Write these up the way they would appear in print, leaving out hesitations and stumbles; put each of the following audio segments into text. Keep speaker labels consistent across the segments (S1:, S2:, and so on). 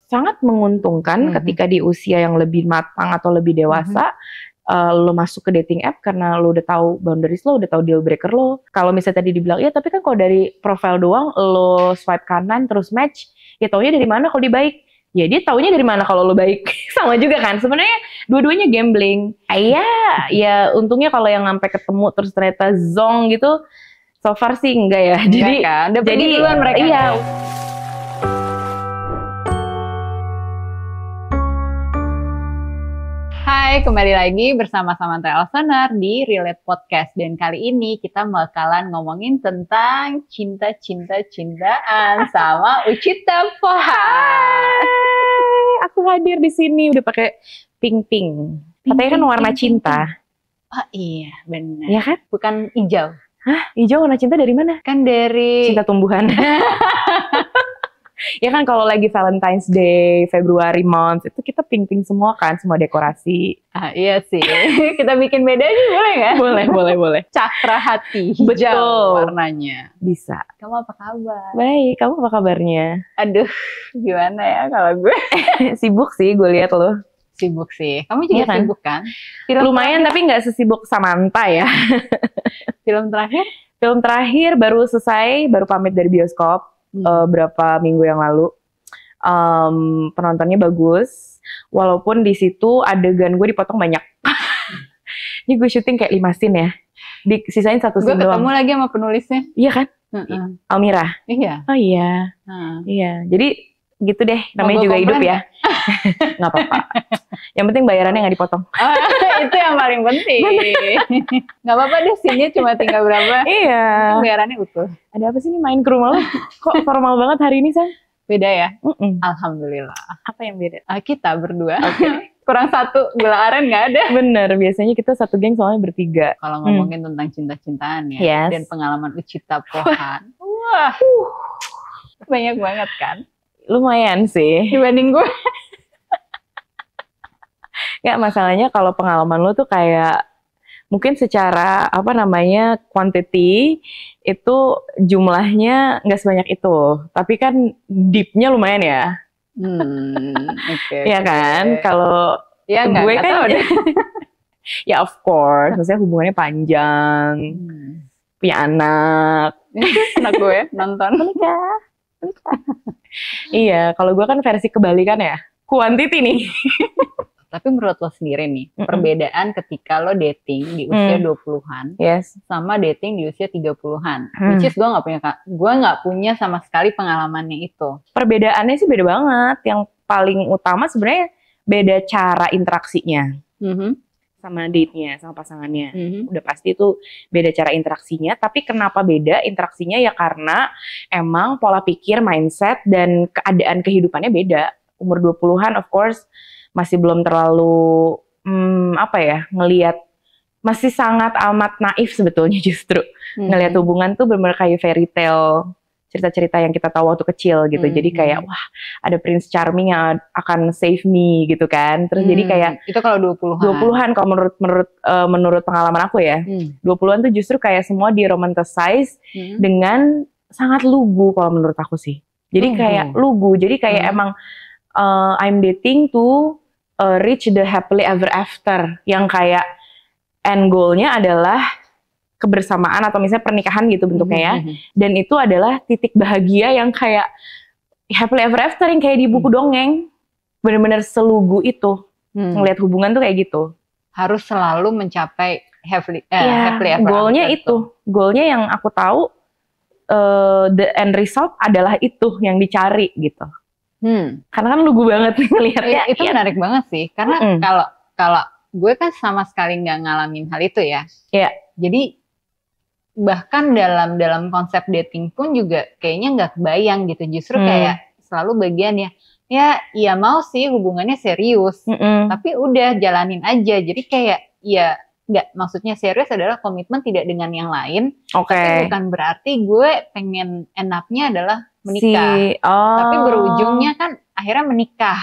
S1: sangat menguntungkan ketika di usia yang lebih matang atau lebih dewasa, lo masuk ke dating app karena lo udah tahu boundaries lo, udah tahu deal breaker lo. Kalau misalnya tadi dibilang, ya tapi kan kalau dari profile doang lo swipe kanan terus match, ya taunya dari mana kalau dia baik? Ya dia taunya dari mana kalau lo baik? Sama juga kan, sebenarnya dua-duanya gambling. Ya untungnya kalau yang sampai ketemu terus ternyata zong gitu, so far sih enggak ya.
S2: Jadi kan, udah pergi duluan mereka.
S1: Iya.
S2: Hai, kembali lagi bersama Samantha Elsener di Relate Podcast. Dan kali ini kita bakalan ngomongin tentang cinta-cintaan sama Uchita Pohan.
S1: Aku hadir di sini udah pakai pink. Katanya kan warna cinta.
S2: Oh iya, benar.
S1: Iya kan?
S2: Bukan hijau.
S1: Hah? Hijau warna cinta dari mana?
S2: Kan dari
S1: Cinta tumbuhan. Ya kan kalau lagi Valentine's Day, February month, itu kita pink semua kan, semua dekorasi.
S2: Iya sih. Kita bikin beda sih, boleh nggak?
S1: Boleh.
S2: Cakra hati hijau
S1: Betul.
S2: warnanya.
S1: Bisa.
S2: Kamu apa kabar?
S1: Baik, kamu apa kabarnya?
S2: Aduh, gimana ya kalau gue?
S1: Sibuk sih, gue lihat lo.
S2: Sibuk sih. Kamu juga
S1: Iya kan?
S2: sibuk kan?
S1: Lumayan tapi nggak sesibuk Samantha ya.
S2: Film terakhir?
S1: Film terakhir baru selesai, baru pamit dari bioskop. Berapa minggu yang lalu, penontonnya bagus, walaupun di situ adegan gue dipotong banyak. Ini gue syuting kayak 5 scene ya, disisain 1 scene doang.
S2: Gue ketemu lagi sama penulisnya.
S1: Iya kan? Almira.
S2: Iya.
S1: Oh iya. Iya. Jadi gitu deh, namanya juga hidup ya. Nggak apa-apa. Yang penting bayarannya nggak dipotong.
S2: Itu yang paling penting. Nggak apa-apa deh, scene-nya cuma tinggal berapa.
S1: Iya.
S2: Bayarannya utuh.
S1: Ada apa sih nih main ke rumah lo? Kok formal banget hari ini, San?
S2: Beda ya? Alhamdulillah.
S1: Apa yang beda?
S2: Kita berdua. Kurang satu, gula aren nggak ada.
S1: Bener, biasanya kita satu geng soalnya bertiga.
S2: Kalau ngomongin tentang cinta-cintaan ya,
S1: Yes.
S2: dan pengalaman Uchita Pohan. Wah, banyak banget kan?
S1: Lumayan sih.
S2: Dibanding gue.
S1: Nggak, masalahnya kalau pengalaman lo tuh kayak mungkin secara quantity itu jumlahnya nggak sebanyak itu, tapi kan deepnya lumayan ya. Ya kan, kalau
S2: ya,
S1: gue
S2: gak
S1: kan
S2: deh.
S1: ya of course, maksudnya hubungannya panjang, punya anak.
S2: Anak gue nonton.
S1: Menikah. Iya, kalau gue kan versi kebalikan ya, quantity nih.
S2: Tapi menurut lo sendiri nih, perbedaan ketika lo dating di usia 20-an
S1: Yes.
S2: sama dating di usia 30-an. Which is gue nggak punya sama sekali pengalamannya itu.
S1: Perbedaannya sih beda banget. Yang paling utama sebenarnya beda cara interaksinya sama date-nya, sama pasangannya. Udah pasti itu beda cara interaksinya. Tapi kenapa beda interaksinya? Ya karena emang pola pikir, mindset, dan keadaan kehidupannya beda. Umur 20-an of course masih belum terlalu ngelihat, masih sangat amat naif sebetulnya justru. Ngelihat hubungan tuh bener-bener kayak fairy tale, cerita-cerita yang kita tahu waktu kecil gitu. Jadi kayak wah, ada Prince Charming yang akan save me gitu kan. Terus jadi kayak
S2: itu kalau 20-an.
S1: 20-an kalau menurut pengalaman aku ya. 20-an tuh justru kayak semua diromanticize dengan sangat lugu kalau menurut aku sih. Jadi kayak lugu. Jadi kayak emang I'm dating to reach the happily ever after, yang kayak end goal-nya adalah kebersamaan atau misalnya pernikahan gitu bentuknya ya. Dan itu adalah titik bahagia yang kayak happily ever after yang kayak di buku dongeng. Bener-bener selugu itu. Ngelihat hubungan tuh kayak gitu.
S2: Harus selalu mencapai happily ever
S1: goal-nya
S2: after.
S1: itu. Goal-nya yang aku tahu the end result adalah itu yang dicari gitu. Karena kan lugu banget nih ngelihatnya.
S2: Itu menarik banget sih, karena kalau gue kan sama sekali nggak ngalamin hal itu ya.
S1: Iya.
S2: Jadi bahkan dalam konsep dating pun juga kayaknya nggak kebayang gitu. Justru kayak selalu bagian ya mau sih hubungannya serius, tapi udah jalanin aja. Jadi kayak ya nggak, maksudnya serius adalah komitmen tidak dengan yang lain. Tapi bukan berarti gue pengen end up-nya adalah menikah. Tapi berujungnya kan akhirnya menikah.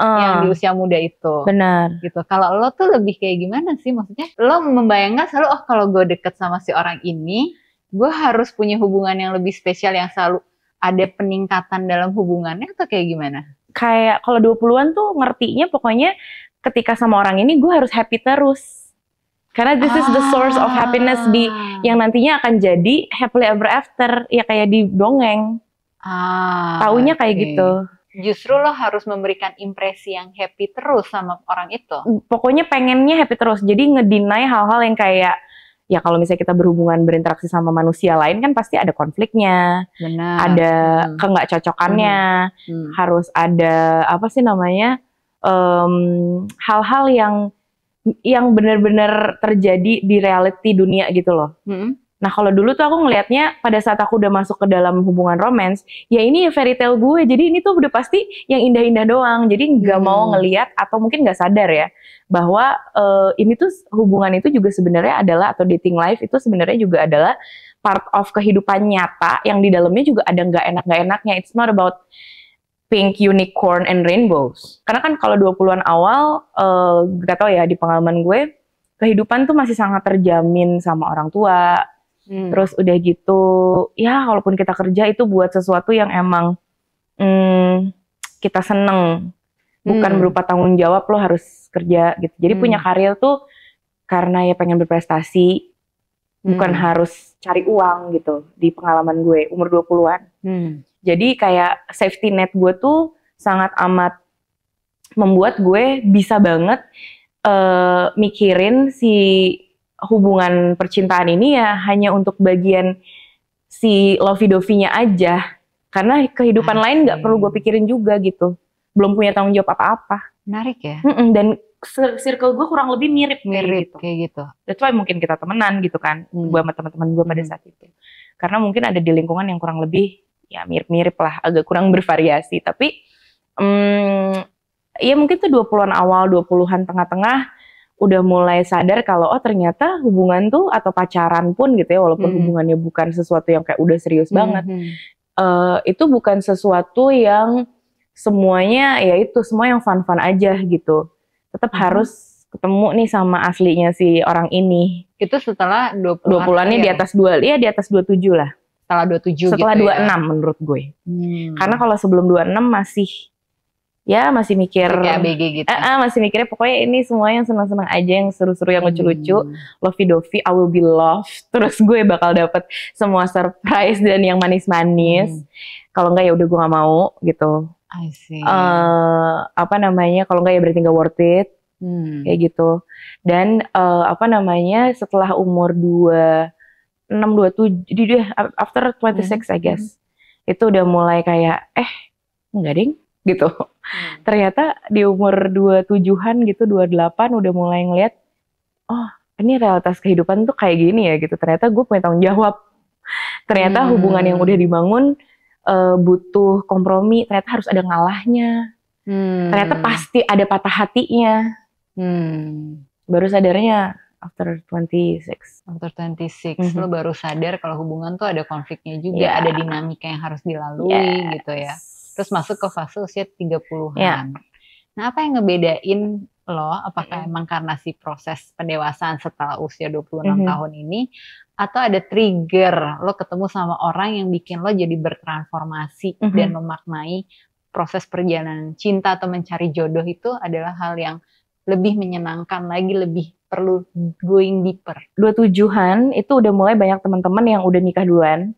S2: Yang di usia muda itu.
S1: Benar.
S2: Gitu. Kalau lo tuh lebih kayak gimana sih? Maksudnya lo membayangkan selalu, kalau gue deket sama si orang ini, gue harus punya hubungan yang lebih spesial, yang selalu ada peningkatan dalam hubungannya, atau kayak gimana?
S1: kayak kalau 20-an tuh ngertinya pokoknya ketika sama orang ini gue harus happy terus. Karena this is the source of happiness yang nantinya akan jadi happily ever after, ya kayak di dongeng. Taunya kayak gitu.
S2: Justru lo harus memberikan impresi yang happy terus sama orang itu.
S1: Pokoknya pengennya happy terus. Jadi ngedeny hal-hal yang kayak, ya kalau misalnya kita berhubungan berinteraksi sama manusia lain kan pasti ada konfliknya.
S2: Benar.
S1: Ada nggak cocokannya. Harus ada apa sih namanya, hal-hal yang benar-benar terjadi di reality dunia gitu loh. Nah kalau dulu tuh aku ngelihatnya pada saat aku udah masuk ke dalam hubungan romance, ya ini ya fairy tale gue, jadi ini tuh udah pasti yang indah-indah doang, jadi nggak mau ngelihat atau mungkin nggak sadar ya bahwa ini tuh hubungan itu juga sebenarnya adalah, atau dating life itu sebenarnya juga adalah part of kehidupan nyata yang di dalamnya juga ada nggak enaknya. It's not about pink unicorn and rainbows. Karena kan kalau 20-an awal, gak tau ya di pengalaman gue, kehidupan tuh masih sangat terjamin sama orang tua. Terus udah gitu, ya kalaupun kita kerja itu buat sesuatu yang emang kita seneng, bukan berupa tanggung jawab lo harus kerja gitu. Jadi punya karir tuh karena ya pengen berprestasi, bukan harus cari uang gitu di pengalaman gue umur 20-an. Jadi kayak safety net gue tuh sangat amat membuat gue bisa banget mikirin si hubungan percintaan ini ya hanya untuk bagian si lovey-dovey-nya aja. Karena kehidupan lain nggak perlu gue pikirin juga gitu. Belum punya tanggung jawab apa-apa.
S2: Menarik ya.
S1: Dan circle gue kurang lebih mirip
S2: kayak gitu.
S1: That's why mungkin kita temenan gitu kan. Gue sama teman-teman gue pada saat itu. Karena mungkin ada di lingkungan yang kurang lebih ya mirip-mirip lah. Agak kurang bervariasi. Tapi ya mungkin tuh 20-an awal, 20-an tengah-tengah udah mulai sadar kalau oh ternyata hubungan tuh atau pacaran pun gitu ya, walaupun hubungannya bukan sesuatu yang kayak udah serius banget, itu bukan sesuatu yang semuanya ya itu semua yang fun-fun aja gitu. Tetap harus ketemu nih sama aslinya si orang ini.
S2: Itu setelah
S1: 20-annya di atas 2, ya di atas 27 lah.
S2: Setelah 27
S1: setelah
S2: gitu
S1: 26 ya? Menurut gue. Karena kalau sebelum 26 masih mikir
S2: kayak ABG gitu.
S1: Masih mikirnya pokoknya ini semua yang senang-senang aja, yang seru-seru, yang lucu-lucu, lovey-dovey, I will be loved. Terus gue bakal dapet semua surprise dan yang manis-manis. Kalau enggak ya udah gue nggak mau gitu.
S2: I see.
S1: Kalau enggak ya berarti nggak worth it. Kayak gitu. Dan setelah umur 26, 27, after 26 I guess, itu udah mulai kayak enggak ding gitu. Ternyata di umur 27-an gitu, 28 udah mulai ngeliat, oh ini realitas kehidupan tuh kayak gini ya gitu. Ternyata gue punya tanggung jawab. Ternyata hubungan yang udah dibangun butuh kompromi. Ternyata harus ada ngalahnya. Ternyata pasti ada patah hatinya. Baru sadarnya after 26.
S2: After 26 lo baru sadar kalau hubungan tuh ada konfliknya juga, ada dinamika yang harus dilalui gitu ya. Terus masuk ke fase usia 30-an. Nah, apa yang ngebedain lo? Apakah emang karena si proses pendewasaan setelah usia 26 tahun ini, atau ada trigger lo ketemu sama orang yang bikin lo jadi bertransformasi dan memaknai proses perjalanan cinta atau mencari jodoh itu adalah hal yang lebih menyenangkan lagi, lebih perlu going deeper. 27-an itu udah mulai banyak teman-teman yang udah nikah duluan.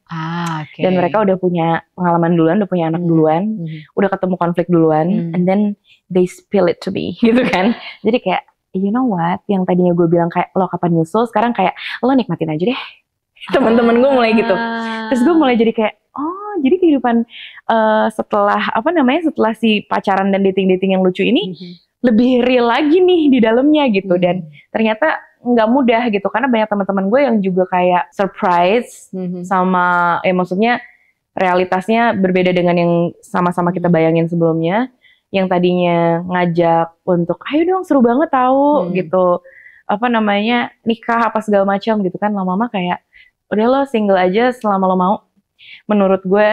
S2: Dan mereka udah punya pengalaman duluan, udah punya anak duluan, udah ketemu konflik duluan, and then they spill it to me, gitu kan. Jadi kayak, you know what, yang tadinya gue bilang kayak, lo kapan nyusul, sekarang kayak, lo nikmatin aja deh. Teman-teman gue mulai gitu. Terus gue mulai jadi kayak, oh jadi kehidupan setelah si pacaran dan dating-dating yang lucu ini, lebih real lagi nih di dalamnya gitu. Dan ternyata nggak mudah gitu, karena banyak teman-teman gue yang juga kayak surprise sama maksudnya realitasnya berbeda dengan yang sama-sama kita bayangin sebelumnya. Yang tadinya ngajak untuk ayo dong seru banget tahu gitu, nikah apa segala macam gitu kan, lama-lama kayak udah lo single aja selama lo mau. Menurut gue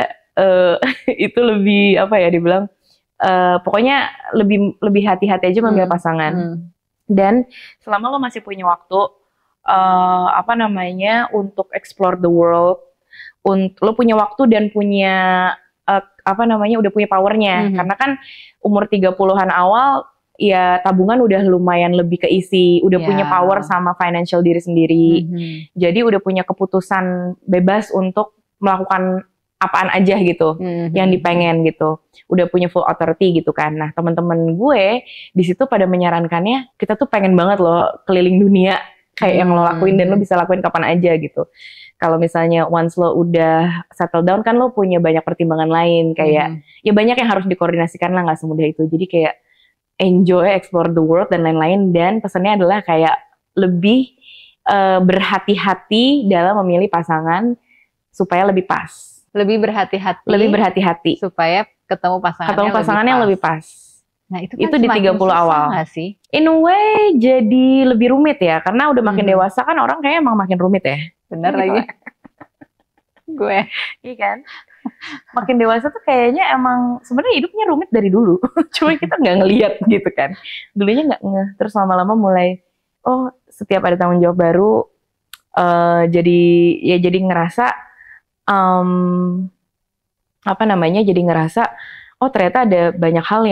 S2: itu lebih dibilang pokoknya lebih hati-hati aja memilih pasangan. Dan selama lo masih punya waktu untuk explore the world, lo punya waktu dan punya
S1: udah punya powernya. Karena kan umur 30-an awal ya tabungan udah lumayan lebih keisi, udah punya power sama financial diri sendiri. Jadi udah punya keputusan bebas untuk melakukan apaan aja gitu yang dipengen gitu. Udah punya full authority gitu kan. Nah, teman-teman gue di situ pada menyarankannya, kita tuh pengen banget loh keliling dunia kayak yang lo lakuin dan lo bisa lakuin kapan aja gitu. Kalau misalnya once lo udah settle down kan lo punya banyak pertimbangan lain kayak ya banyak yang harus dikoordinasikan lah, nggak semudah itu. Jadi kayak enjoy, explore the world dan lain-lain, dan pesannya adalah kayak lebih berhati-hati dalam memilih pasangan supaya lebih pas.
S2: Lebih berhati-hati supaya ketemu pasangan yang lebih pas. Nah, itu kan
S1: di 30 awal
S2: gak sih?
S1: In a way jadi lebih rumit ya, karena udah makin dewasa kan orang kayaknya emang makin rumit ya.
S2: Bener lagi. Gue.
S1: Iya kan? Makin dewasa tuh kayaknya emang sebenarnya hidupnya rumit dari dulu. Cuma kita nggak ngelihat gitu kan. Dulunya nggak ngeh. Terus lama-lama mulai, oh setiap ada tanggung jawab baru, jadi ngerasa, jadi ngerasa, oh ternyata ada banyak hal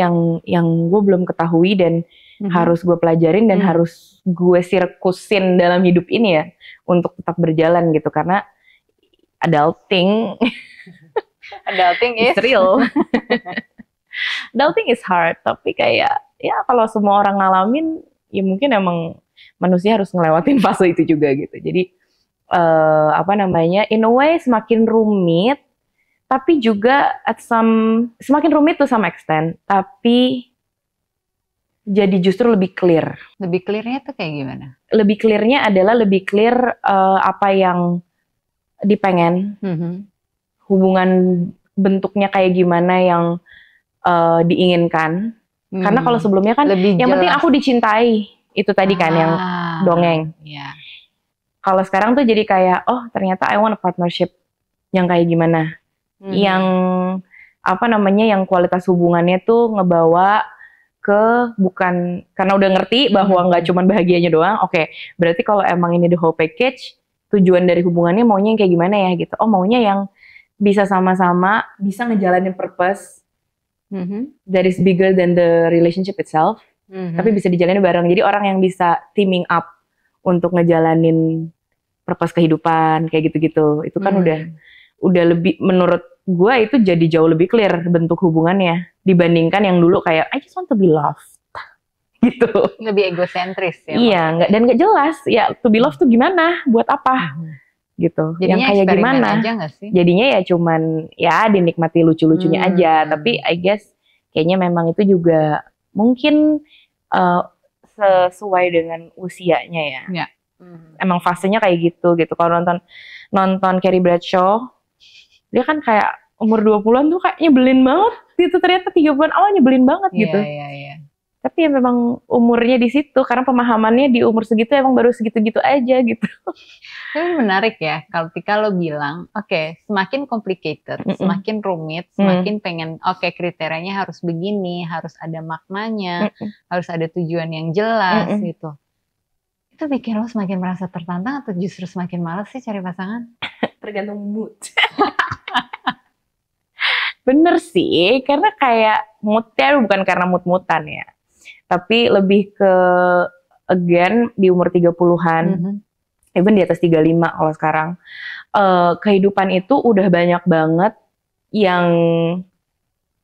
S1: yang gue belum ketahui dan harus gue pelajarin dan harus gue sirkusin dalam hidup ini ya untuk tetap berjalan gitu, karena adulting
S2: is
S1: real. Adulting is hard, tapi kayak ya kalau semua orang ngalamin ya mungkin emang manusia harus ngelewatin fase itu juga gitu. Jadi in a way semakin rumit, tapi juga semakin rumit to some extent, tapi jadi justru lebih clear.
S2: Lebih clearnya tuh kayak gimana?
S1: Lebih clearnya adalah lebih clear apa yang dipengen, hubungan bentuknya kayak gimana yang diinginkan. Karena kalau sebelumnya kan lebih yang penting aku dicintai, itu tadi kan yang dongeng.
S2: Yeah.
S1: Kalau sekarang tuh jadi kayak, oh ternyata I want a partnership yang kayak gimana, yang yang kualitas hubungannya tuh ngebawa ke bukan karena udah ngerti bahwa nggak cuman bahagianya doang. Oke, berarti kalau emang ini the whole package, tujuan dari hubungannya maunya yang kayak gimana ya gitu. Oh maunya yang bisa sama-sama, bisa ngejalanin purpose that is bigger than the relationship itself, tapi bisa dijalanin bareng. Jadi orang yang bisa teaming up untuk ngejalanin purpose kehidupan kayak gitu-gitu. Itu kan udah lebih, menurut gue itu jadi jauh lebih clear bentuk hubungannya dibandingkan yang dulu kayak I just want to be loved gitu.
S2: Lebih egosentris ya.
S1: Iya, nggak jelas ya to be loved tuh gimana, buat apa gitu.
S2: Jadinya
S1: yang kayak gimana
S2: aja gak sih?
S1: Jadinya ya cuman ya dinikmati lucu-lucunya aja, tapi I guess kayaknya memang itu juga mungkin sesuai dengan usianya ya.
S2: Ya.
S1: Emang fasenya kayak gitu. Kalau nonton Carrie Bradshaw, dia kan kayak umur 20-an tuh kayak nyebelin banget gitu, ternyata 30-an awal nyebelin banget gitu.
S2: Iya.
S1: Tapi ya memang umurnya di situ, karena pemahamannya di umur segitu emang baru segitu-gitu aja gitu.
S2: Tapi menarik ya, kalau lo bilang, oke, semakin complicated, semakin rumit, semakin pengen, kriterianya harus begini, harus ada maknanya, harus ada tujuan yang jelas gitu. Itu bikin lo semakin merasa tertantang atau justru semakin malas sih cari pasangan?
S1: Tergantung mood. Bener sih, karena kayak moodnya bukan karena mood-moodan ya. Tapi lebih ke, again, di umur 30-an, even di atas 35 kalau sekarang, kehidupan itu udah banyak banget yang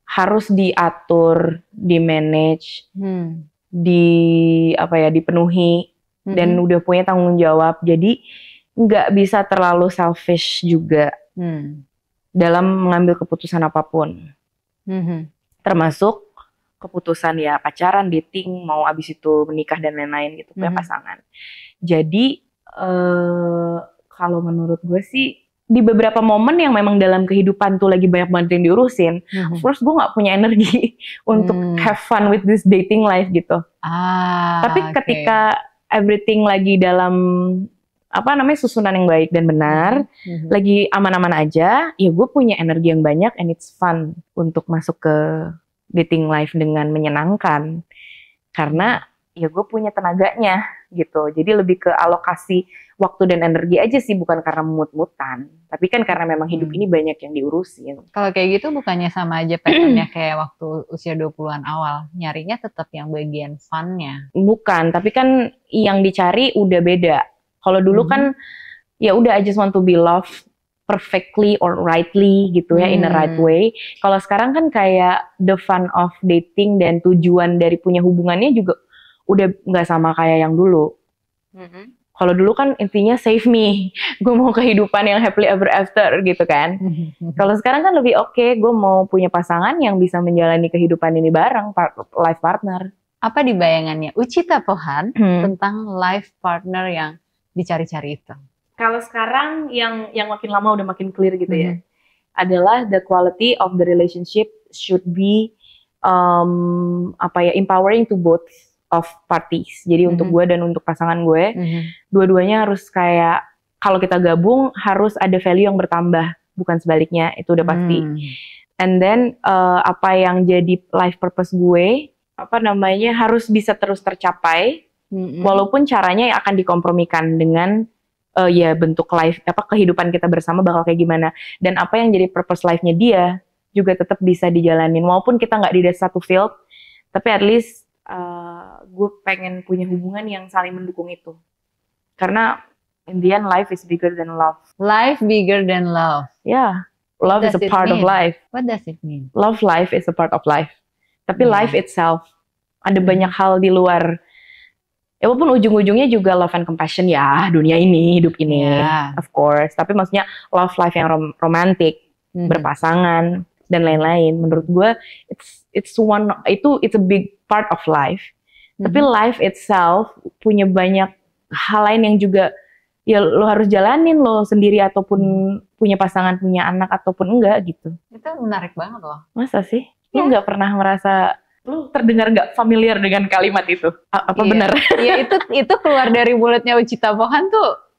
S1: harus diatur, di-manage, dipenuhi, dan udah punya tanggung jawab. Jadi nggak bisa terlalu selfish juga dalam mengambil keputusan apapun, termasuk keputusan ya pacaran, dating, mau abis itu menikah dan lain-lain gitu, punya pasangan. Jadi kalau menurut gue sih di beberapa momen yang memang dalam kehidupan tuh lagi banyak banget yang diurusin, first gue nggak punya energi untuk have fun with this dating life gitu. Tapi ketika everything lagi dalam susunan yang baik dan benar, lagi aman-aman aja, ya gue punya energi yang banyak and it's fun untuk masuk ke dating life dengan menyenangkan, karena ya gue punya tenaganya gitu. Jadi lebih ke alokasi waktu dan energi aja sih, bukan karena mut-mutan. Tapi kan karena memang hidup ini banyak yang diurusin.
S2: Kalau kayak gitu bukannya sama aja patternnya kayak waktu usia 20-an awal, nyarinya tetap yang bagian fun-nya?
S1: Bukan, tapi kan yang dicari udah beda. Kalau dulu kan ya udah I just want to be loved perfectly or rightly gitu ya, in the right way. Kalau sekarang kan kayak the fun of dating dan tujuan dari punya hubungannya juga udah nggak sama kayak yang dulu. Kalau dulu kan intinya save me, gue mau kehidupan yang happily ever after gitu kan. Kalau sekarang kan lebih gue mau punya pasangan yang bisa menjalani kehidupan ini bareng, life partner.
S2: Apa di bayangannya Uchita Pohan tentang life partner yang dicari-cari itu?
S1: Kalau sekarang yang makin lama udah makin clear gitu ya, adalah the quality of the relationship should be empowering to both of parties. Jadi untuk gue dan untuk pasangan gue, dua-duanya harus kayak kalau kita gabung harus ada value yang bertambah, bukan sebaliknya, itu udah pasti. And then apa yang jadi life purpose gue, harus bisa terus tercapai, walaupun caranya akan dikompromikan dengan bentuk life kehidupan kita bersama bakal kayak gimana, dan apa yang jadi purpose life-nya dia juga tetap bisa dijalanin walaupun kita nggak di satu field, tapi at least gue pengen punya hubungan yang saling mendukung itu, karena in the end life is bigger than love.
S2: Life bigger than love.
S1: Yeah, love is a part of life.
S2: What does it mean?
S1: Love life is a part of life, tapi life itself ada banyak hal di luar. Ya walaupun ujung-ujungnya juga love and compassion ya, dunia ini, hidup ini, of course. Tapi maksudnya love life yang romantic, berpasangan dan lain-lain. Menurut gue, it's a big part of life. Tapi life itself punya banyak hal lain yang juga ya lo harus jalanin lo sendiri ataupun punya pasangan, punya anak ataupun enggak gitu.
S2: Itu menarik banget loh.
S1: Masa sih? Lo nggak pernah merasa lu terdengar nggak familiar dengan kalimat itu? Apa benar?
S2: Iya, itu keluar dari mulutnya Uchita Pohan tuh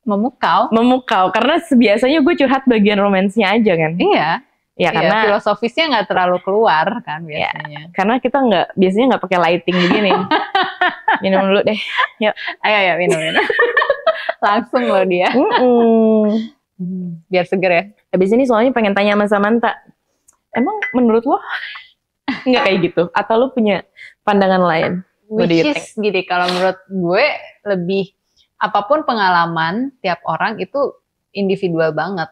S2: memukau.
S1: Memukau, karena biasanya gue curhat bagian romansnya aja kan.
S2: Iya. Ya karena filosofisnya nggak terlalu keluar kan biasanya.
S1: Karena kita biasanya nggak pakai lighting begini. Minum dulu deh. Yuk.
S2: Ayo minum. Langsung loh dia. Biar seger ya.
S1: Habis ini soalnya pengen tanya sama Samantha. Emang menurut lo nggak kayak gitu? Atau lu punya pandangan lain?
S2: Which is gini, kalau menurut gue lebih apapun pengalaman tiap orang itu individual banget.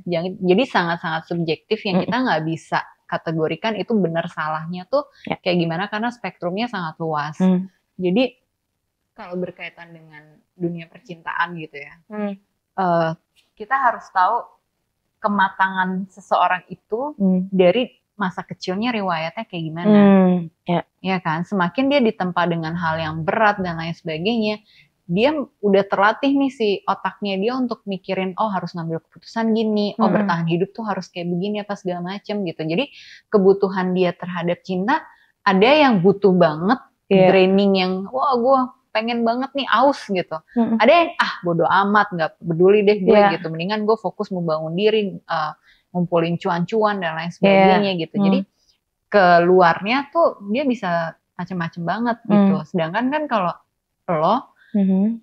S2: Jadi sangat-sangat subjektif yang kita nggak bisa kategorikan itu benar salahnya tuh kayak gimana, karena spektrumnya sangat luas. Jadi kalau berkaitan dengan dunia percintaan gitu ya, kita harus tahu kematangan seseorang itu dari masa kecilnya riwayatnya kayak gimana. Ya kan, semakin dia ditempa dengan hal yang berat dan lain sebagainya, dia udah terlatih nih si otaknya dia untuk mikirin, oh harus ngambil keputusan gini, oh bertahan hidup tuh harus kayak begini apa segala macem gitu. Jadi kebutuhan dia terhadap cinta, ada yang butuh banget, draining yang, wah gue pengen banget nih aus gitu. Ada yang bodo amat, gak peduli deh gue gitu, mendingan gue fokus membangun diri, ngumpulin cuan-cuan dan lain sebagainya gitu. Jadi keluarnya tuh dia bisa macem-macem banget gitu. Sedangkan kan kalau lo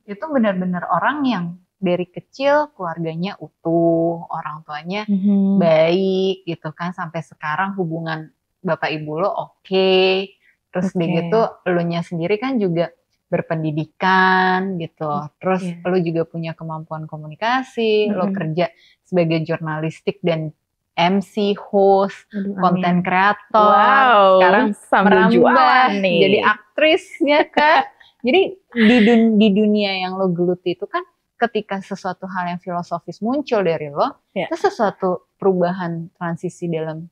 S2: itu benar-benar orang yang dari kecil keluarganya utuh, orang tuanya baik gitu kan, sampai sekarang hubungan bapak ibu lo oke. Terus begitu lo nya sendiri kan juga berpendidikan gitu. Terus lo juga punya kemampuan komunikasi, lo kerja sebagai jurnalistik dan MC, host, konten kreator, sekarang merambah jadi aktris ya kan. Jadi di dunia yang lo geluti itu kan, ketika sesuatu hal yang filosofis muncul dari lo, itu sesuatu perubahan transisi dalam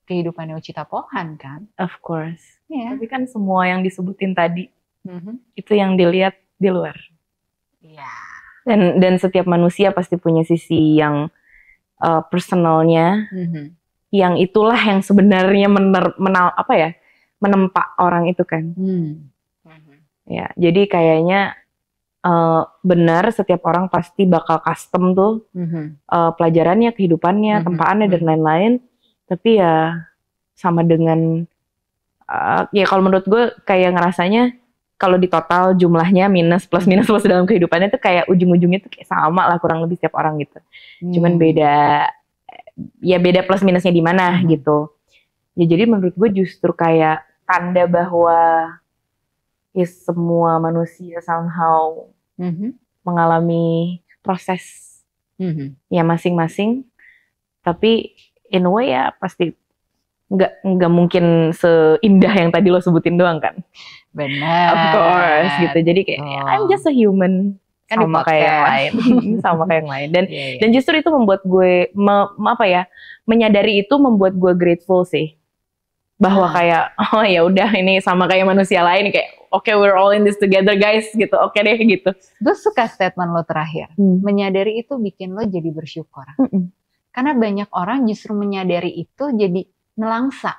S2: kehidupan Uchita Pohan kan.
S1: Of course. Tapi kan semua yang disebutin tadi itu yang dilihat di luar. Dan setiap manusia pasti punya sisi yang personalnya, yang itulah yang sebenarnya menempa orang itu kan. Ya, jadi kayaknya benar setiap orang pasti bakal custom tuh pelajarannya, kehidupannya, tempaannya dan lain-lain. Tapi ya sama dengan ya kalau menurut gue kayak ngerasanya kalau di total jumlahnya plus minus dalam kehidupannya tuh kayak ujung-ujungnya tuh kayak sama lah kurang lebih setiap orang gitu. Cuman beda plus minusnya di mana gitu. Ya jadi menurut gue justru kayak tanda bahwa ya semua manusia somehow mengalami proses ya masing-masing. Tapi in a way ya pasti nggak mungkin seindah yang tadi lo sebutin doang kan.
S2: Benar.
S1: Of course gitu. Jadi kayak I'm just a human kan sama kayak yang lain, sama kayak yang lain. Dan justru itu membuat gue menyadari itu membuat gue grateful sih. Bahwa kayak ya udah ini sama kayak manusia lain kayak okay, we're all in this together guys gitu. Oke deh gitu.
S2: Gue suka statement lo terakhir. Menyadari itu bikin lo jadi bersyukur. Karena banyak orang justru menyadari itu jadi nelangsa.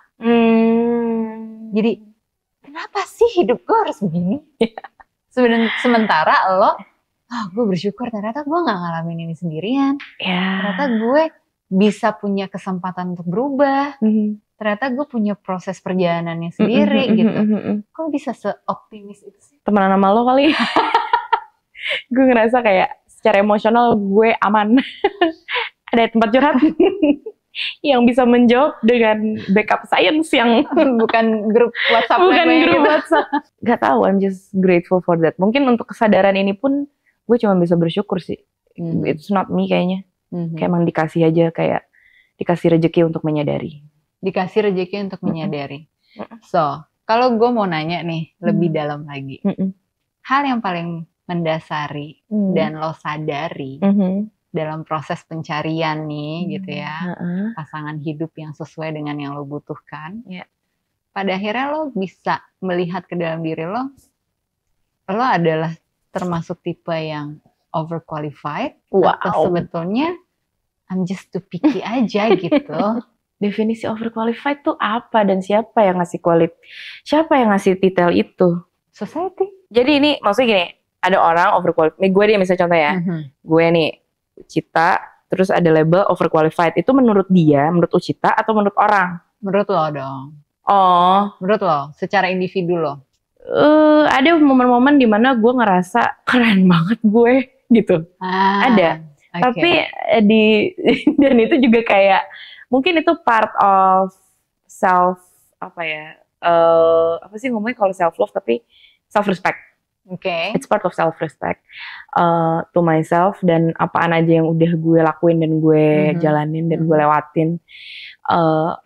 S2: Jadi kenapa sih hidup gue harus begini? Sementara lo, gue bersyukur ternyata gue gak ngalamin ini sendirian. Ternyata gue bisa punya kesempatan untuk berubah. Ternyata gue punya proses perjalanannya sendiri gitu. Kok bisa seoptimis itu sih?
S1: Temenan sama lo kali. Gue ngerasa kayak secara emosional gue aman. Ada tempat curhat yang bisa menjawab dengan backup science yang
S2: bukan grup WhatsApp.
S1: Bukan grup WhatsApp. Gak tahu, I'm just grateful for that. Mungkin untuk kesadaran ini pun gue cuma bisa bersyukur sih. It's not me kayaknya. Kayak emang dikasih aja, kayak dikasih rezeki untuk menyadari.
S2: Dikasih rezeki untuk menyadari. So, kalau gue mau nanya nih lebih dalam lagi. Hal yang paling mendasari dan lo sadari dalam proses pencarian nih gitu ya, pasangan hidup yang sesuai dengan yang lo butuhkan. Pada akhirnya lo bisa melihat ke dalam diri lo adalah termasuk tipe yang overqualified atau sebetulnya I'm just too picky aja gitu.
S1: Definisi overqualified tuh apa dan siapa yang ngasih titel itu?
S2: Society.
S1: Jadi ini maksudnya gini, ada orang overqualified. Gue deh misalnya contoh ya, gue nih Ucita, terus ada label overqualified. Itu menurut dia, menurut Ucita atau menurut orang?
S2: Menurut lo dong.
S1: Oh.
S2: Menurut lo, secara individu lo.
S1: Ada momen-momen dimana gue ngerasa keren banget gue gitu. Ada. Okay. Tapi dan itu juga kayak mungkin itu part of self apa sih ngomongnya kalau self love tapi self respect. It's part of self respect to myself dan apaan aja yang udah gue lakuin dan gue jalanin dan gue lewatin.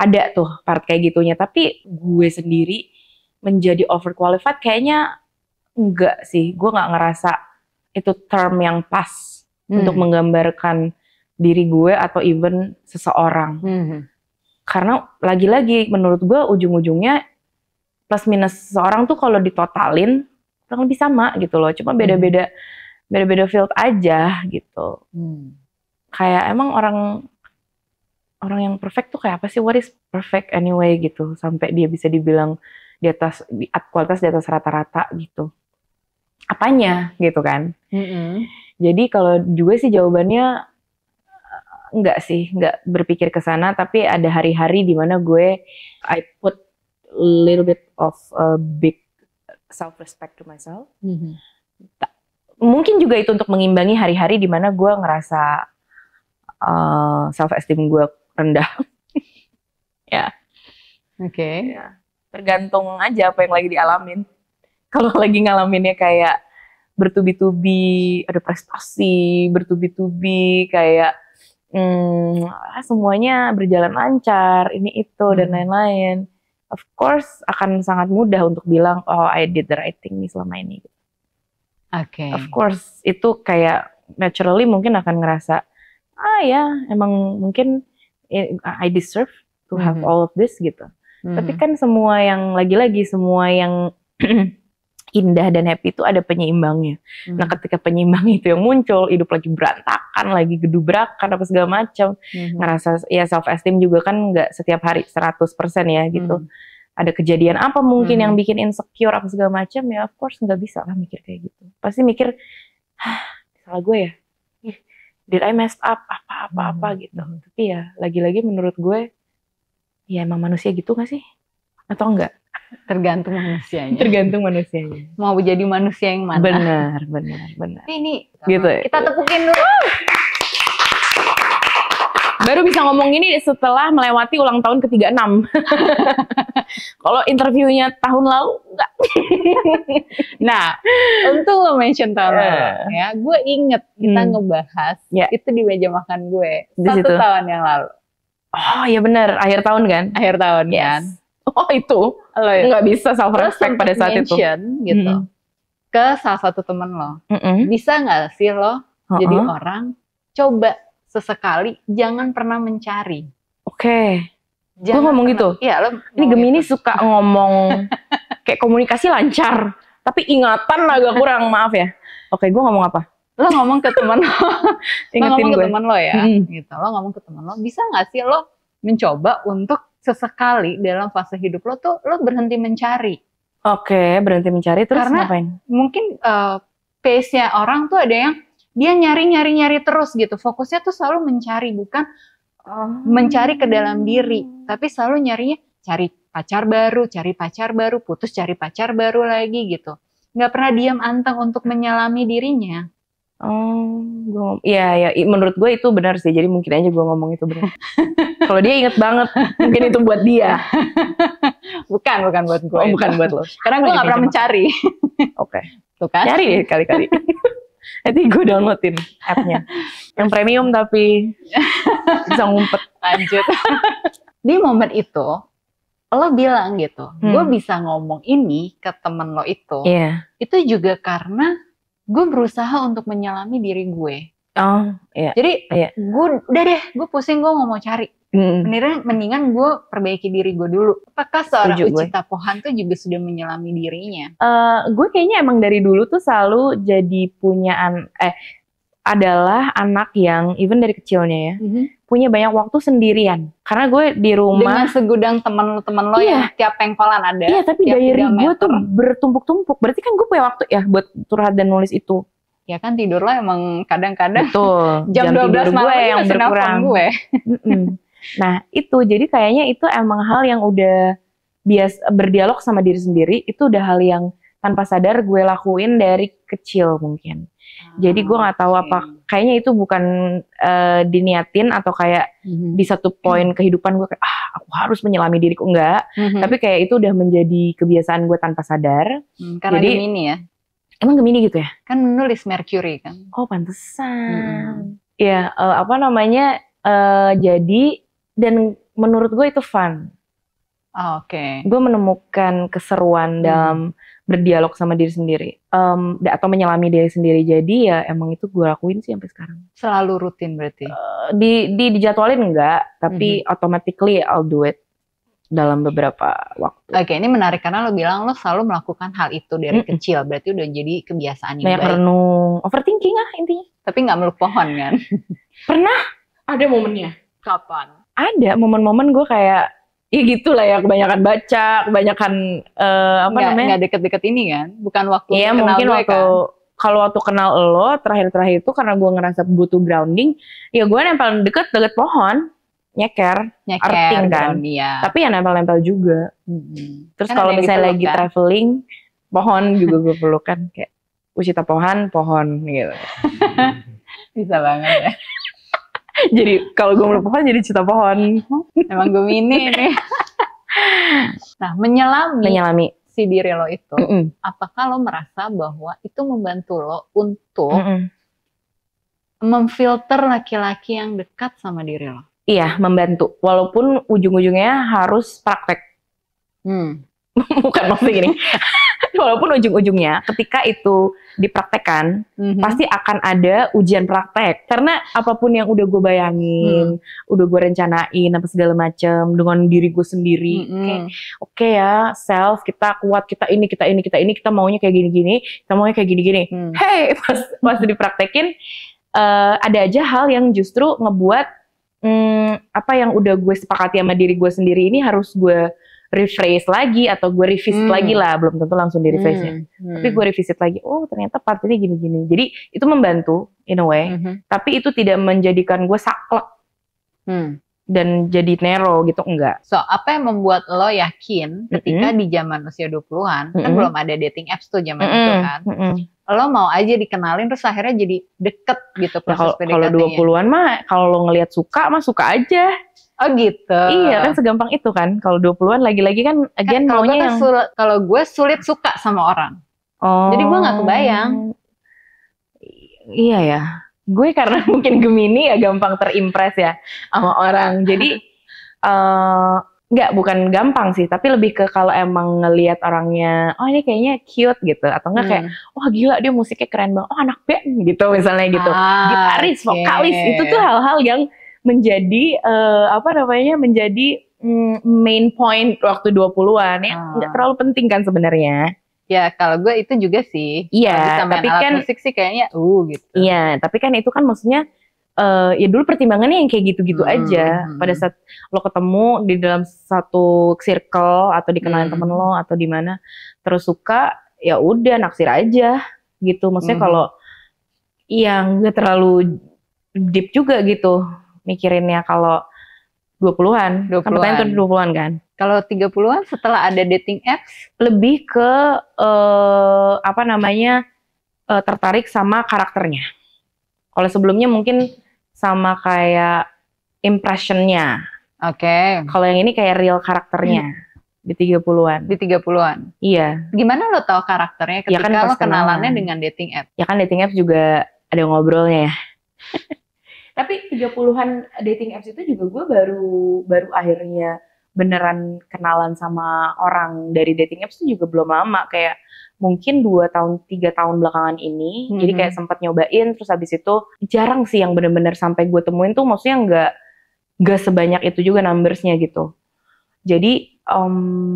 S1: Ada tuh part kayak gitunya, tapi gue sendiri menjadi overqualified kayaknya enggak sih. Gue nggak ngerasa itu term yang pas untuk menggambarkan diri gue atau even seseorang. Karena lagi-lagi menurut gue ujung-ujungnya plus minus seseorang tuh kalau ditotalin kurang lebih sama gitu loh. Cuma beda-beda field aja gitu. Kayak emang orang yang perfect tuh kayak apa sih? What is perfect anyway gitu. Sampai dia bisa dibilang kualitas di atas rata-rata gitu. Apanya gitu kan? Jadi kalau juga sih jawabannya enggak berpikir ke sana, tapi ada hari-hari di mana I put a little bit of a big self-respect to myself. Mungkin juga itu untuk mengimbangi hari-hari di mana gue ngerasa self-esteem gue rendah. Ya. Ya. Tergantung aja apa yang lagi dialamin. Kalau lagi ngalaminnya kayak bertubi-tubi, ada prestasi, bertubi-tubi, kayak semuanya berjalan lancar, ini itu dan lain-lain. Of course akan sangat mudah untuk bilang, oh I did the right thing nih selama ini. Of course itu kayak naturally mungkin akan ngerasa, ya emang mungkin I deserve to have all of this gitu. Tapi kan semua yang lagi-lagi semua yang indah dan happy itu ada penyeimbangnya. Nah ketika penyeimbang itu yang muncul, hidup lagi berantakan, lagi gedubrakan apa segala macam, ngerasa ya self esteem juga kan nggak setiap hari 100% ya gitu. Ada kejadian apa mungkin yang bikin insecure apa segala macam, ya of course nggak bisa lah mikir kayak gitu. Pasti mikir, salah gue ya, did I messed up apa gitu. Tapi ya lagi-lagi menurut gue, ya emang manusia gitu nggak sih? Atau enggak?
S2: Tergantung manusianya.
S1: Tergantung manusianya.
S2: Mau jadi manusia yang mana?
S1: Benar.
S2: Ini
S1: gitu.
S2: Kita tepukin dulu.
S1: Baru bisa ngomong ini setelah melewati ulang tahun ke-36. Kalau interviewnya tahun lalu, enggak.
S2: Nah, untuk lo mention tahun lalu, ya, gue inget kita ngebahas itu di meja makan gue.
S1: Di
S2: 1
S1: situ.
S2: tahun yang lalu.
S1: Oh iya benar, akhir tahun kan?
S2: Akhir tahun kan?
S1: Oh itu, lo nggak bisa self respect pada saat itu.
S2: Gitu, ke salah satu temen lo. Bisa nggak sih lo jadi orang coba sesekali jangan pernah mencari.
S1: Oke. Gue ngomong gitu.
S2: Iya, lo.
S1: Ini Gemini gitu. Suka ngomong kayak komunikasi lancar, tapi ingatan agak kurang, maaf ya. Oke, gue ngomong apa?
S2: Lo ngomong ke teman lo.
S1: Ingetin gue.
S2: Teman lo ya. Gitu. Lo ngomong ke teman lo, bisa nggak sih lo mencoba untuk sesekali dalam fase hidup lo tuh lo berhenti mencari.
S1: Oke, berhenti mencari terus
S2: karena
S1: ngapain?
S2: Mungkin pace-nya orang tuh ada yang dia nyari terus gitu. Fokusnya tuh selalu mencari, bukan mencari ke dalam diri. Tapi selalu nyarinya cari pacar baru, putus cari pacar baru lagi gitu. Nggak pernah diam anteng untuk menyelami dirinya.
S1: Iya, menurut gue itu benar sih. Jadi mungkin aja gue ngomong itu benar. Kalau dia inget banget, mungkin itu buat dia.
S2: Bukan buat gue.
S1: Bukan buat lo.
S2: Karena gue nggak pernah mencari.
S1: Oke.
S2: Tuh kan?
S1: Cari deh kali-kali. Nanti gue downloadin app-nya. Yang premium tapi bisa ngumpet.
S2: Lanjut. Di momen itu, lo bilang gitu, gue bisa ngomong ini ke temen lo itu. Itu juga karena gue berusaha untuk menyelami diri gue. Jadi gue udah deh, gue pusing, gue nggak mau cari. Mendingan gue perbaiki diri gue dulu. Apakah seorang Uchita Pohan tuh juga sudah menyelami dirinya?
S1: Gue kayaknya emang dari dulu tuh selalu jadi adalah anak yang even dari kecilnya ya punya banyak waktu sendirian. Karena gue di rumah
S2: dengan segudang teman lo yang tiap pengkolan ada.
S1: Iya, tapi diary gue tuh bertumpuk-tumpuk. Berarti kan gue punya waktu ya buat curhat dan nulis itu.
S2: Ya kan tidur lo emang kadang-kadang
S1: jam 12 malam yang berkurang.
S2: Gue.
S1: Nah itu jadi kayaknya itu emang hal yang udah biasa berdialog sama diri sendiri. Itu udah hal yang tanpa sadar gue lakuin dari kecil mungkin. Jadi gue nggak tahu apa kayaknya itu bukan diniatin atau kayak di satu poin kehidupan gue kayak aku harus menyelami diriku, enggak. Tapi kayak itu udah menjadi kebiasaan gue tanpa sadar.
S2: Karena jadi, Gemini ya.
S1: Emang Gemini gitu ya?
S2: Kan menulis Mercury kan.
S1: Oh pantesan. Ya jadi dan menurut gue itu fun.
S2: Oke.
S1: Gue menemukan keseruan dalam berdialog sama diri sendiri atau menyelami diri sendiri. Jadi ya emang itu gue lakuin sih sampai sekarang.
S2: Selalu rutin berarti?
S1: Dijadwalin enggak, tapi automatically I'll do it dalam beberapa waktu.
S2: Oke, ini menarik karena lo bilang lo selalu melakukan hal itu dari kecil. Berarti udah jadi kebiasaan yang
S1: banyak
S2: baik.
S1: Renung, overthinking intinya.
S2: Tapi nggak meluk pohon kan?
S1: Pernah ada momennya.
S2: Kapan?
S1: Ada momen-momen gue kayak ya gitulah ya, kebanyakan baca, kebanyakan namanya?
S2: Nggak deket-deket ini kan? Bukan waktu
S1: kenal mungkin gue waktu, kan? Kalau waktu kenal lo, terakhir-terakhir itu karena gue ngerasa butuh grounding, ya gue nempel deket pohon, nyeker arting kan. Tapi ya nempel-nempel juga. Terus kalau misalnya lagi traveling, pohon juga gue peluk kan, kayak Uchita Pohan, pohon gitu.
S2: Bisa banget ya.
S1: Jadi kalau gue meluk pohon jadi Uchita Pohon.
S2: Emang Gemini nih. Nah, menyelami si diri lo itu, apakah lo merasa bahwa itu membantu lo untuk memfilter laki-laki yang dekat sama diri lo?
S1: Iya, membantu. Walaupun ujung-ujungnya harus praktek. Bukan maksudnya gini. Walaupun ujung-ujungnya ketika itu dipraktekkan, pasti akan ada ujian praktek. Karena apapun yang udah gue bayangin, udah gue rencanain apa segala macem dengan diri gue sendiri, kayak oke ya, self, kita kuat, kita ini, kita maunya kayak gini-gini, kita maunya kayak gini-gini. Hey, pas dipraktekin, ada aja hal yang justru ngebuat apa yang udah gue sepakati sama diri gue sendiri ini harus gue rephrase lagi atau gue revisit lagi lah, belum tentu langsung di rephrase-nya, tapi gue revisit lagi, oh ternyata part ini gini-gini, jadi itu membantu in a way, tapi itu tidak menjadikan gue saklek, dan jadi narrow gitu, enggak.
S2: So, apa yang membuat lo yakin ketika di zaman usia 20-an, kan belum ada dating apps tuh zaman itu kan, lo mau aja dikenalin terus akhirnya jadi deket gitu proses PDKT-nya?
S1: Kalau 20-an mah, kalau lo ngelihat suka mah suka aja.
S2: Oh gitu.
S1: Iya kan, segampang itu kan. Kalau 20-an lagi-lagi kan again maunya yang...
S2: Kalau gue sulit suka sama orang.
S1: Oh.
S2: Jadi gue gak kebayang.
S1: Iya ya. Gue karena mungkin Gemini ya gampang terimpress ya sama orang. Jadi bukan gampang sih, tapi lebih ke kalau emang ngelihat orangnya, oh ini kayaknya cute gitu, atau enggak kayak, wah gila dia musiknya keren banget, oh anak band gitu misalnya gitu, gitaris, vokalis, itu tuh hal-hal yang menjadi menjadi main point waktu 20-an ya, nggak terlalu penting kan sebenarnya.
S2: Ya kalau gue itu juga sih.
S1: Iya, tapi kan
S2: musik sih kayaknya gitu.
S1: Iya, tapi kan itu kan maksudnya ya dulu pertimbangannya yang kayak gitu-gitu aja. Pada saat lo ketemu di dalam satu circle atau dikenalin temen lo atau di mana, terus suka, ya udah naksir aja gitu. Maksudnya kalau yang nggak terlalu deep juga gitu mikirinnya kalau 20-an. Kan pertanyaan tuh 20-an kan.
S2: Kalau 30-an setelah ada dating apps
S1: lebih ke tertarik sama karakternya. Kalau sebelumnya mungkin sama kayak impressionnya.
S2: Oke.
S1: Kalau yang ini kayak real karakternya di 30-an.
S2: Di 30-an.
S1: Iya.
S2: Gimana lo tahu karakternya ketika kan lo kenalannya dengan dating app?
S1: Ya kan dating apps juga ada ngobrolnya ya. Tapi 30-an dating apps itu juga gue baru akhirnya beneran kenalan sama orang dari dating apps itu juga belum lama, kayak mungkin 2 tahun 3 tahun belakangan ini. Jadi kayak sempat nyobain, terus habis itu jarang sih yang bener-bener sampai gue temuin tuh, maksudnya nggak sebanyak itu juga numbersnya gitu. Jadi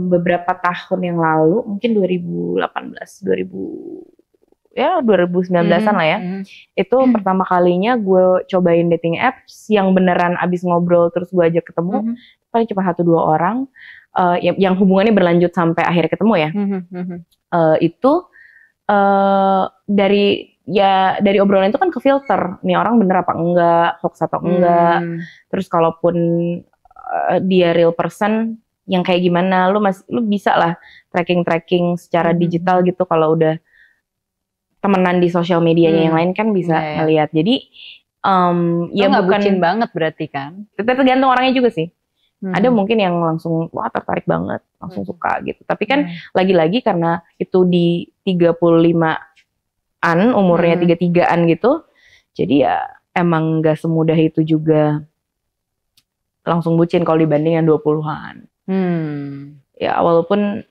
S1: beberapa tahun yang lalu, mungkin 2019-an lah ya. Itu pertama kalinya gue cobain dating apps yang beneran abis ngobrol terus gue ajak ketemu. Paling cuma 1-2 orang yang hubungannya berlanjut sampai akhirnya ketemu ya. Itu dari obrolan itu kan ke filter, nih orang bener apa enggak, hoax atau enggak. Terus kalaupun dia real person yang kayak gimana, lu bisa lah tracking secara digital gitu. Kalau udah temenan di sosial medianya yang lain kan bisa ngelihat. Jadi ya bukan
S2: bucin banget berarti kan.
S1: Tergantung orangnya juga sih. Ada mungkin yang langsung wah tertarik banget, langsung suka gitu. Tapi kan lagi-lagi karena itu di 35-an, umurnya 33-an gitu. Jadi ya emang gak semudah itu juga langsung bucin kalau dibanding yang 20-an. Ya walaupun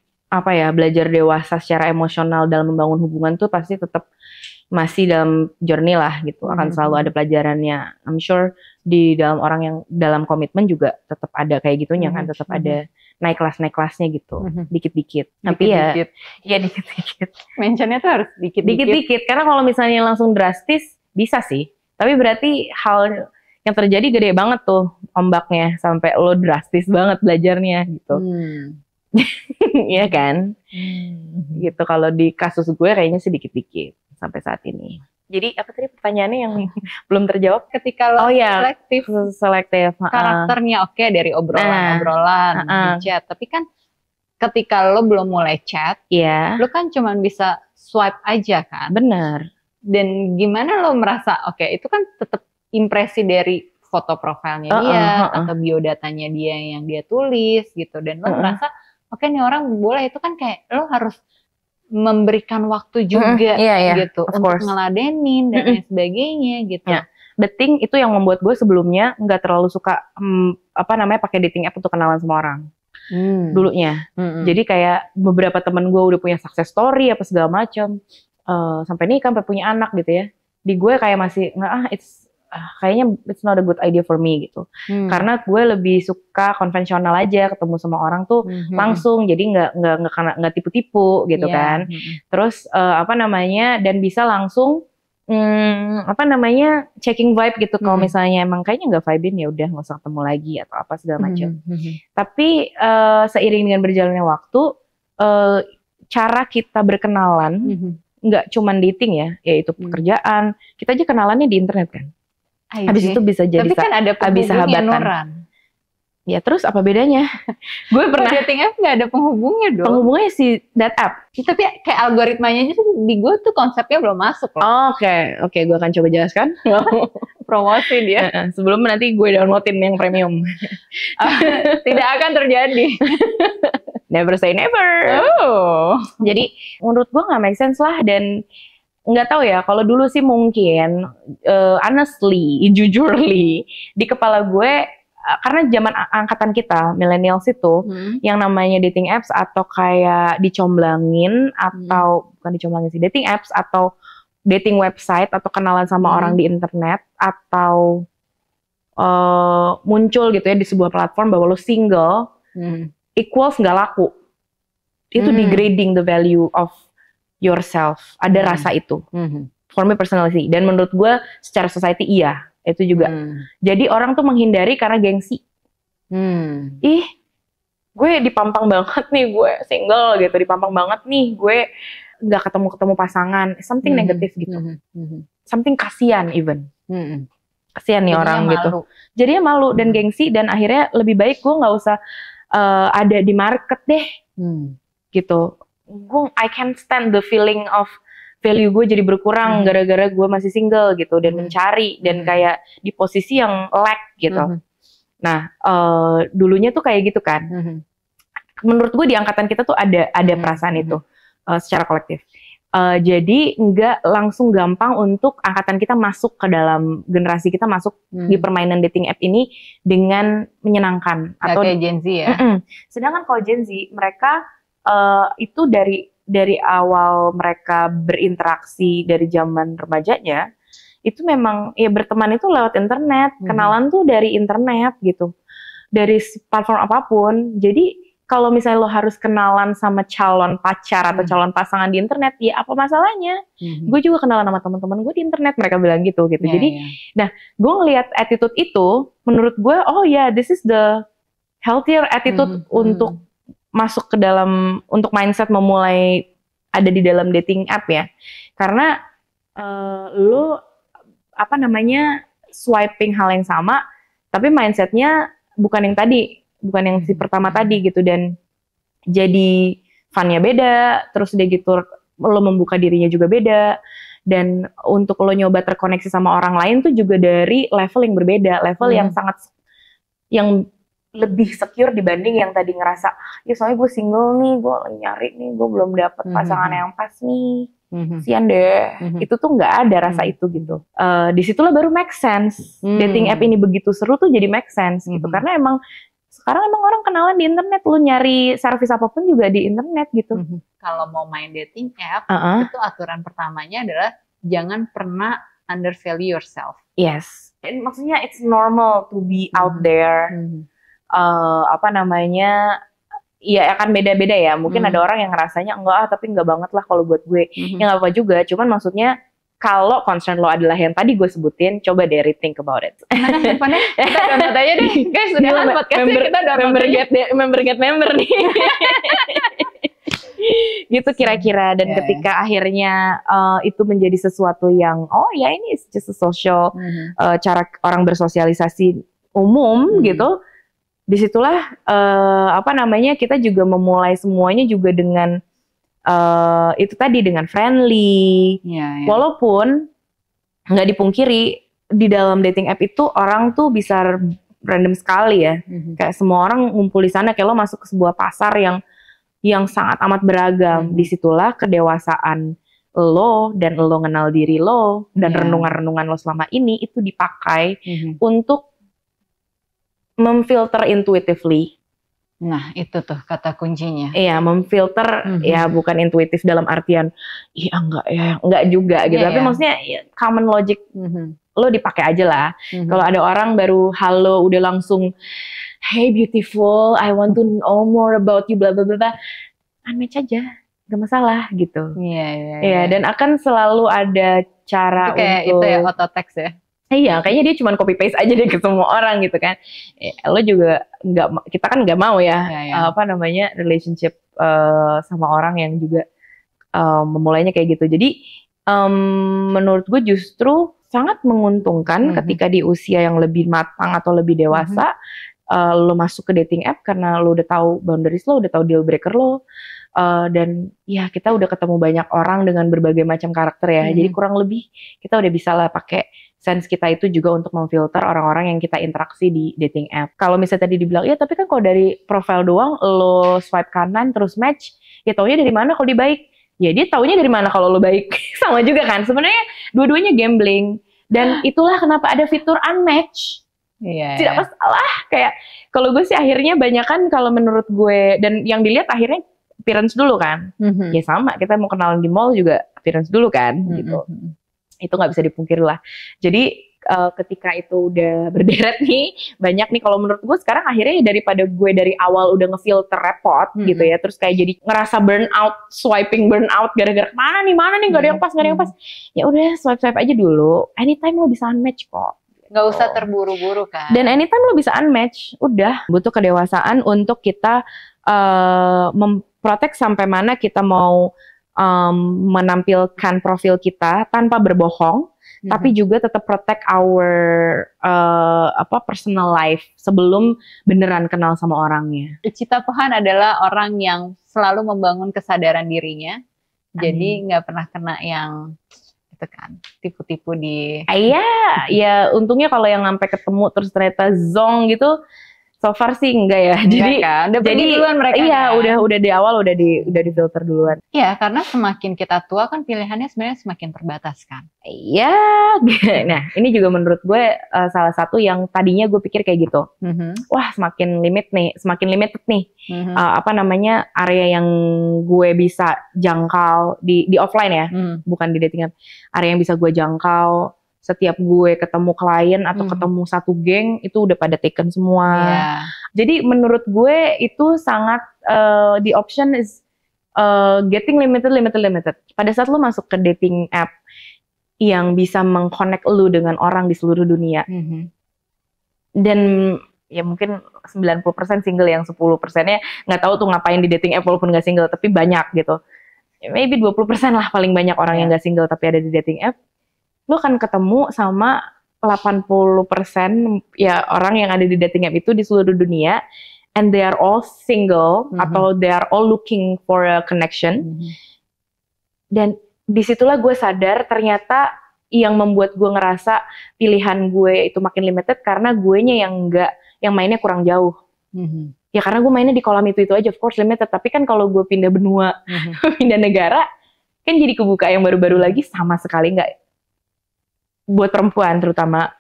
S1: belajar dewasa secara emosional dalam membangun hubungan tuh pasti tetap masih dalam journey lah gitu, akan selalu ada pelajarannya. I'm sure di dalam orang yang dalam komitmen juga tetap ada kayak gitunya kan, tetap ada naik kelasnya gitu, dikit-dikit. Tapi ya dikit-dikit.
S2: Mentionnya tuh harus dikit-dikit.
S1: Karena kalau misalnya langsung drastis bisa sih, tapi berarti hal yang terjadi gede banget tuh ombaknya sampai lo drastis banget belajarnya gitu. Iya kan? Gitu. Kalau di kasus gue kayaknya sih dikit-dikit sampai saat ini. Jadi apa tadi pertanyaannya yang belum terjawab?
S2: Ketika lo
S1: selektif
S2: karakternya oke dari obrolan di chat, tapi kan ketika lo belum mulai chat, lo kan cuma bisa swipe aja kan?
S1: Bener.
S2: Dan gimana lo merasa itu kan tetap impresi dari foto profilnya dia atau biodatanya dia yang dia tulis gitu, dan lo merasa nih orang boleh, itu kan kayak lo harus memberikan waktu juga gitu untuk ngeladenin dan lain sebagainya gitu.
S1: The thing itu yang membuat gue sebelumnya nggak terlalu suka pakai dating app untuk kenalan sama orang dulunya. Jadi kayak beberapa temen gue udah punya success story apa segala macam, sampai nikah, sampai punya anak gitu ya. Di gue kayak masih kayaknya it's not a good idea for me gitu. Karena gue lebih suka konvensional aja, ketemu sama orang tuh langsung, jadi nggak tipu-tipu gitu kan. Terus dan bisa langsung checking vibe gitu. Kalau misalnya emang kayaknya nggak vibe-in, ya udah nggak usah ketemu lagi atau apa segala macam. Tapi seiring dengan berjalannya waktu, cara kita berkenalan nggak cuman dating ya, yaitu pekerjaan. Kita aja kenalannya di internet kan. Habis itu bisa jadi
S2: tapi kan ada penghubungnya Noran.
S1: Ya terus apa bedanya? Gue pernah
S2: dating app nggak ada penghubungnya dong.
S1: Penghubungnya si that app.
S2: Ya, tapi kayak algoritmanya aja tuh di gue tuh konsepnya belum masuk
S1: Oh,
S2: loh.
S1: Oke, gue akan coba jelaskan.
S2: Promosi dia.
S1: Sebelum nanti gue downloadin yang premium.
S2: Tidak akan terjadi.
S1: Never say never.
S2: Oh.
S1: Jadi menurut gue nggak make sense lah, dan nggak tahu ya, kalau dulu sih mungkin honestly, jujurly di kepala gue, karena zaman angkatan kita millennials itu yang namanya dating apps atau kayak dicomblangin atau bukan dicomblangin sih, dating apps atau dating website atau kenalan sama orang di internet atau muncul gitu ya di sebuah platform bahwa lo single equals nggak laku. Itu degrading the value of yourself. Ada rasa itu. For me personally. Dan menurut gue secara society iya. Itu juga. Jadi orang tuh menghindari karena gengsi. Ih, gue dipampang banget nih, gue single gitu. Dipampang banget nih, gue gak ketemu pasangan. Something negatif gitu. Something kasihan even. Kasihan nih orang malu. Gitu. Jadinya malu dan gengsi. Dan akhirnya lebih baik gue gak usah ada di market deh. Gitu. I can't stand the feeling of value gue jadi berkurang gara-gara gue masih single gitu dan mencari dan kayak di posisi yang lack gitu. Nah, dulunya tuh kayak gitu kan. Menurut gue di angkatan kita tuh ada perasaan itu secara kolektif. Jadi nggak langsung gampang untuk angkatan kita masuk ke dalam generasi kita masuk di permainan dating app ini dengan menyenangkan. Atau
S2: kayak Gen Z ya.
S1: Sedangkan kalau Gen Z mereka itu dari awal mereka berinteraksi dari zaman remajanya, itu memang ya berteman itu lewat internet, kenalan tuh dari internet gitu, dari platform apapun. Jadi kalau misalnya lo harus kenalan sama calon pacar atau calon pasangan di internet, ya apa masalahnya? Gue juga kenalan sama teman-teman gue di internet, mereka bilang gitu. Jadi, nah gue ngelihat attitude itu, menurut gue, oh ya, this is the healthier attitude untuk masuk ke dalam, untuk mindset memulai ada di dalam dating app ya. Karena lo swiping hal yang sama, tapi mindsetnya bukan yang tadi, bukan yang si pertama tadi gitu, dan jadi funnya beda, terus udah gitu lo membuka dirinya juga beda, dan untuk lo nyoba terkoneksi sama orang lain tuh juga dari level yang berbeda, level yang sangat, yang lebih secure dibanding yang tadi ngerasa, ya soalnya gue single nih, gue lagi nyari nih, gue belum dapet pasangan yang pas nih, sian deh. Itu tuh nggak ada rasa itu gitu. Disitulah baru make sense. Dating app ini begitu seru tuh jadi make sense gitu, karena emang sekarang emang orang kenalan di internet, lu nyari servis apapun juga di internet gitu.
S2: Kalau mau main dating app, itu aturan pertamanya adalah jangan pernah undervalue yourself.
S1: Yes, maksudnya it's normal to be out there. Ya akan beda-beda ya. Mungkin ada orang yang ngerasanya enggak, tapi enggak banget lah kalau buat gue. Ya nggak apa juga. Cuman maksudnya kalau concern lo adalah yang tadi gue sebutin, coba deh rethink about it.
S2: Mana handphonenya? Kita download aja deh. Guys, sudah podcastnya kita download
S1: member nih. Gitu kira-kira. Dan ketika akhirnya itu menjadi sesuatu yang, oh ya ini just a social, cara orang bersosialisasi umum gitu. Disitulah kita juga memulai semuanya juga dengan itu tadi, dengan friendly. Walaupun nggak dipungkiri di dalam dating app itu orang tuh bisa random sekali ya. Kayak semua orang ngumpul di sana, kayak lo masuk ke sebuah pasar yang sangat amat beragam. Disitulah kedewasaan lo dan lo kenal diri lo dan renungan-renungan lo selama ini itu dipakai untuk memfilter intuitively.
S2: Nah, itu tuh kata kuncinya.
S1: Iya, memfilter ya, bukan intuitif dalam artian iya enggak juga gitu. Tapi maksudnya ya, common logic lo dipakai aja lah. Kalau ada orang baru halo udah langsung, hey beautiful, I want to know more about you, bla bla bla. Unmatch aja, gak masalah gitu. Iya, dan akan selalu ada cara
S2: itu kayak
S1: untuk
S2: itu ya, auto text ya.
S1: Iya, kayaknya dia cuma copy paste aja deh ke semua orang gitu kan. Lo juga kita kan nggak mau ya, relationship sama orang yang juga memulainya kayak gitu. Jadi menurut gue justru sangat menguntungkan ketika di usia yang lebih matang atau lebih dewasa, lo masuk ke dating app karena lo udah tahu boundaries lo, udah tahu deal breaker lo, dan ya kita udah ketemu banyak orang dengan berbagai macam karakter ya. Jadi kurang lebih kita udah bisa lah pakai sense kita itu juga untuk memfilter orang-orang yang kita interaksi di dating app. Kalau misalnya tadi dibilang, ya tapi kan kalau dari profile doang lo swipe kanan terus match, ya taunya dari mana kalau dia baik? Ya dia taunya dari mana kalau lo baik? Sama juga kan. Sebenarnya dua-duanya gambling. Dan itulah kenapa ada fitur unmatch. Tidak masalah. Kayak kalau gue sih akhirnya banyak kan kalau menurut gue, dan yang dilihat akhirnya appearance dulu kan. Ya sama, kita mau kenalan di mall juga appearance dulu kan gitu. Itu nggak bisa dipungkiri lah. Jadi ketika itu udah berderet nih, banyak nih kalau menurut gue sekarang akhirnya daripada gue dari awal udah ngefilter repot gitu ya, terus kayak jadi ngerasa burnout, swiping burnout gara-gara mana nih gak ada yang pas, ya udah swipe aja dulu, anytime lo bisa unmatch kok.
S2: Nggak usah terburu-buru kan.
S1: Dan anytime lo bisa unmatch, udah butuh kedewasaan untuk kita memprotek sampai mana kita mau menampilkan profil kita tanpa berbohong, tapi juga tetap protect our personal life sebelum beneran kenal sama orangnya.
S2: Cita Pohan adalah orang yang selalu membangun kesadaran dirinya, jadi nggak pernah kena yang itu kan tipu-tipu di.
S1: Ya untungnya kalau yang sampai ketemu terus ternyata zong gitu. So far sih enggak ya. Jadi
S2: kan? Jadi duluan mereka.
S1: Iya, kan? udah di awal udah di filter duluan.
S2: Iya, karena semakin kita tua kan pilihannya sebenarnya semakin terbatas kan.
S1: Iya. Nah, ini juga menurut gue salah satu yang tadinya gue pikir kayak gitu. Wah, semakin limited nih. Area yang gue bisa jangkau di offline ya, bukan di dating app. Area yang bisa gue jangkau. Setiap gue ketemu klien atau ketemu satu geng itu udah pada taken semua. Jadi menurut gue itu sangat the option is getting limited. Pada saat lo masuk ke dating app yang bisa mengconnect lo dengan orang di seluruh dunia, dan ya mungkin 90% single, yang 10%-nya nggak tahu tuh ngapain di dating app walaupun nggak single, tapi banyak gitu. Maybe 20% lah paling banyak orang yang nggak single tapi ada di dating app. Lo akan ketemu sama 80% ya orang yang ada di dating app itu di seluruh dunia, and they are all single atau they are all looking for a connection. Dan disitulah gue sadar ternyata yang membuat gue ngerasa pilihan gue itu makin limited karena guenya yang mainnya kurang jauh. Ya karena gue mainnya di kolam itu aja, of course limited. Tapi kan kalau gue pindah benua, pindah negara, kan jadi kebuka yang baru-baru lagi sama sekali nggak. Buat perempuan terutama,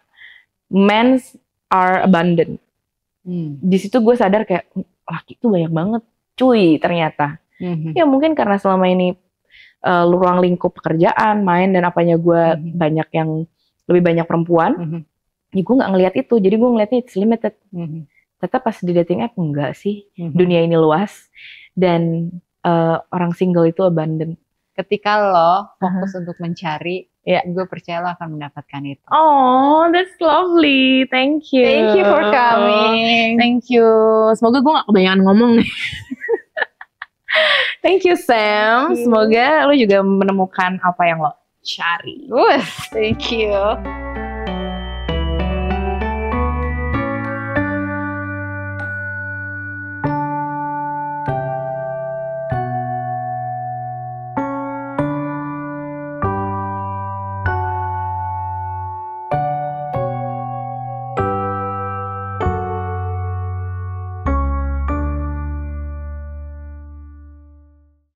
S1: men are abundant. Di situ gue sadar kayak laki tuh banyak banget, cuy ternyata. Ya mungkin karena selama ini ruang lingkup pekerjaan, main dan apanya gue banyak yang lebih banyak perempuan. Ya gue nggak ngelihat itu, jadi gue ngelihatnya it's limited. Tetap pas di dating app enggak sih, dunia ini luas dan orang single itu abundant.
S2: Ketika lo fokus untuk mencari, gue percaya lo akan mendapatkan itu.
S1: Oh, that's lovely. Thank you.
S2: Thank you for coming.
S1: Thank you. Semoga gue gak kebanyakan ngomong nih. Thank you, Sam. Semoga lo juga menemukan apa yang lo cari.
S2: Thank you.